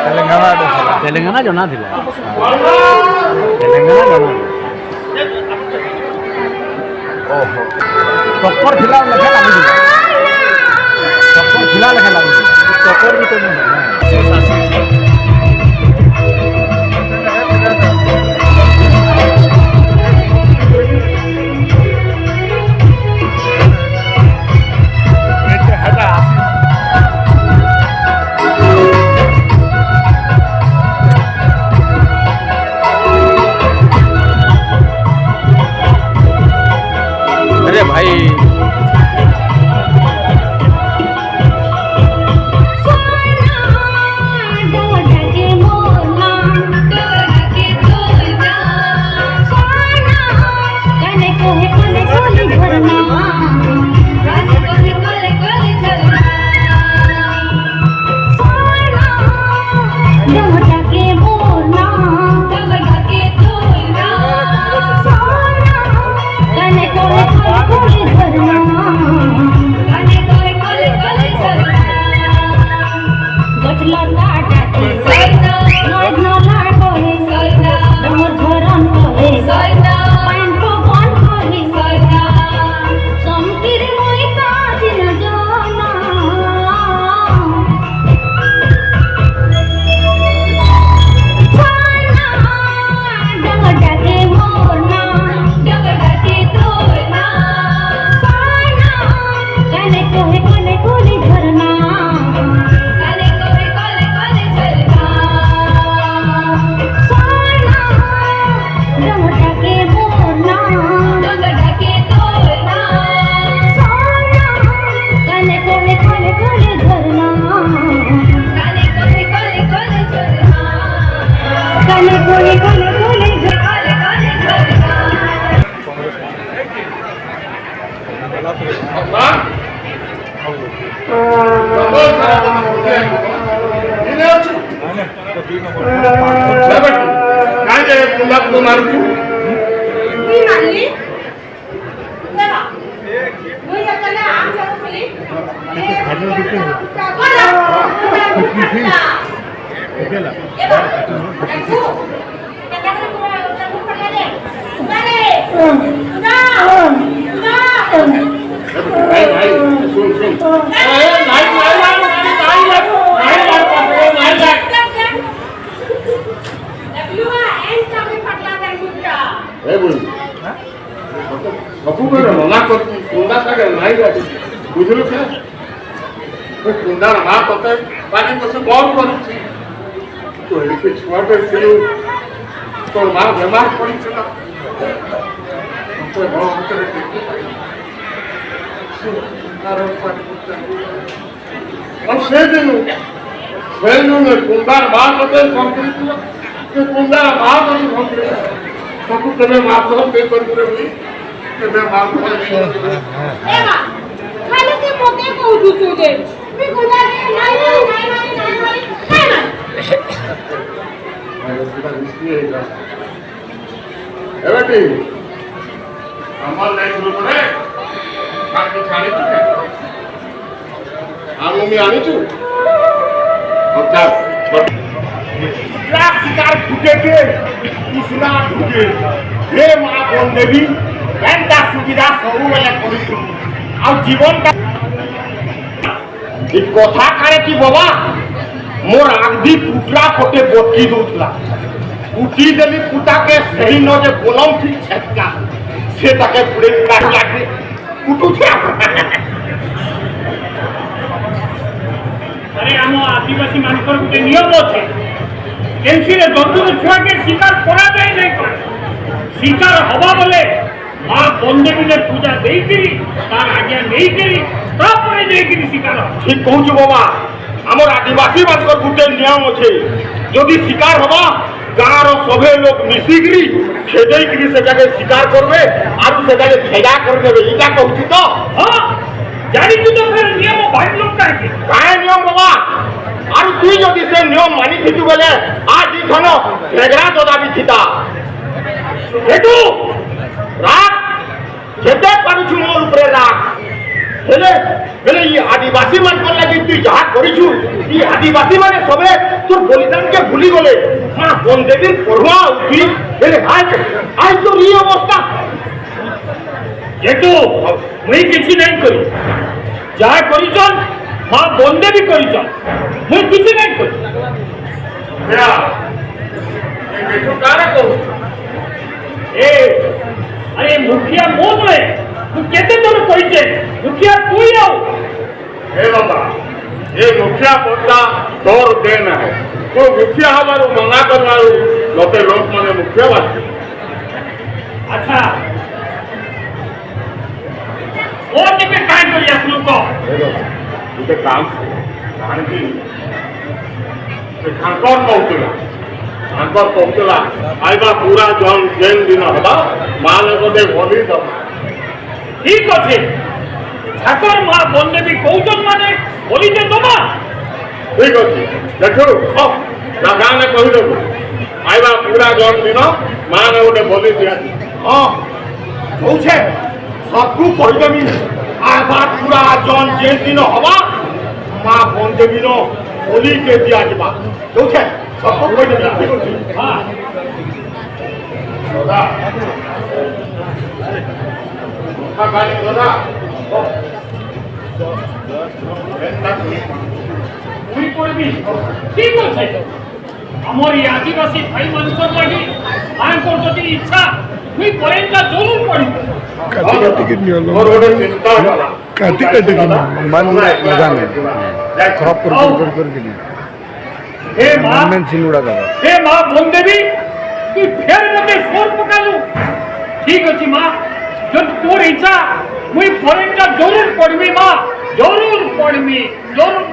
तेलंगाना जना थिला तेलंगाना जना ओहो टक्कर थिला लेखा लागुला टक्कर थिला लेखा लागुला टक्कर भी तो नहीं अरे भाई बुझलु क्या कुंडा रहा पता पानी को से बहुत कर तो एक छोटे से तो मां बीमार पड़ी था तो बहुत करे और से दिन ने कुंडा मां पता कंप्लीट तो कुंडा मां पता कंप्लीट सब तने मां को पेपर करे हुई के मैं मां को एवा खाली के मोके कहू तुझे भी कुंडा नहीं एवटी আমার নাই শুরু করে কাকে ছাড়ি দিতে আমি আনিছু আচ্ছা ক্লাসিকার ফুটেকে ইসলা ঢুকে হে মা কোন দেবী এন্টা সুবিধা সবু বেলা করিছু আর জীবনটা এই কথা কারে কি বাবা মোর আগদি পুটলা কোটে বটকি দউতলা উঠি দেলি পুটাকে সেই ন যে গোলম ঠিক ছটকা সেটাকে পুড়ে কাট লাগে উঠুছে আরে আমো আদিবাসী মানুষের গোটে নিয়ম আছে কেনসিরে জন্তুর ছুয়াকে শিকার করা যায় নাই করে শিকার হবা বলে মা বন্দেবীনে পূজা দেইকিরি তার আগে নেইকিরি তারপরে নেইকিরি শিকার ঠিক কହୁଛୁ বাবা আমার আদিবাসী মানুষের গোটে নিয়ম আছে যদি শিকার হবা গাঁর সবে লোক মিশিকি খেদেইকি সেটাকে শিকার করবে আর সেটাকে ভেজা করে দেবে এটা কହୁଛୁ তো হ্যাঁ জানিছু তো ফের নিয়ম ভাঙলো কাকে কায় নিয়ম বাবা আর তুই যদি সে নিয়ম মানি থিতু বলে আজ ইথন ভেগড়া দদাবি থিতা হেতু রাগ যেতে পারুছু মোর উপরে রাগ হেলে হেলে ই আদিবাসী মানকর লাগি তুই যাহা করিছু ই আদিবাসী মানে সবে তোর বলিদানকে ভুলি গলে মা বন দেবীর পড়ুয়া উচিত হেলে আজ আজ তোর এই অবস্থা যেহেতু মুই কিছু নাই করি যা করিছন মা বন্দে বি করিছন মুই কিছু নাই করি বেয়া এই মিঠু কারে কহু এ আরে মুখিয়া মো নয় তুই কেতে তোর কইছে মুখিয়া তুই আও हे बाबा ये मुखिया पदटा तोर देन है तो मुखिया हमारू मना करवारू लोटे लोक माने मुखिया बात আচ্ছা ও নিকে কাই করি আসলু কো इथे काम आणखी ते खानकर पहुंचला आइबा पूरा जन जेल दिन हबा माने गोटे भली दबा ঠিক আছে ঠাকুর মা বন্দে বি কৌজন মানে বলিতে তোমা ठीक अच्छे देखो लगाने कही देबू आइबा पूरा जन दिन माने गोटे भली दिया ହଁ କହୁଛେ ସବୁ କହିଦେମି ଆବା ପୁରା ଜନ ଯେ ଦିନ ହବା ମା ବନ ଦେବୀର ବଲିକେ ଦିଆଯିବା କହୁଛେ ସବୁ କହିଦେମି ଠିକ ଅଛି হ্যাঁ दादा गाड़ी दादा তুই করবি ঠিক আছে আমার এই আদিবাসী ভাই মানুষের লাগি আয়কর যদি ইচ্ছা তুই পরেনটা জরুর করিব और गोटे चिंता होला मन लगाने क्रॉप कर হে মা मन सिनुड़ा का হে মা বন্দেবী তুই ফের মতে সোর পকালু ঠিক আছে মা যদি তোর ইচ্ছা মুই পরেনটা জরুর পড়বি মা জরুর পড়বি জরুর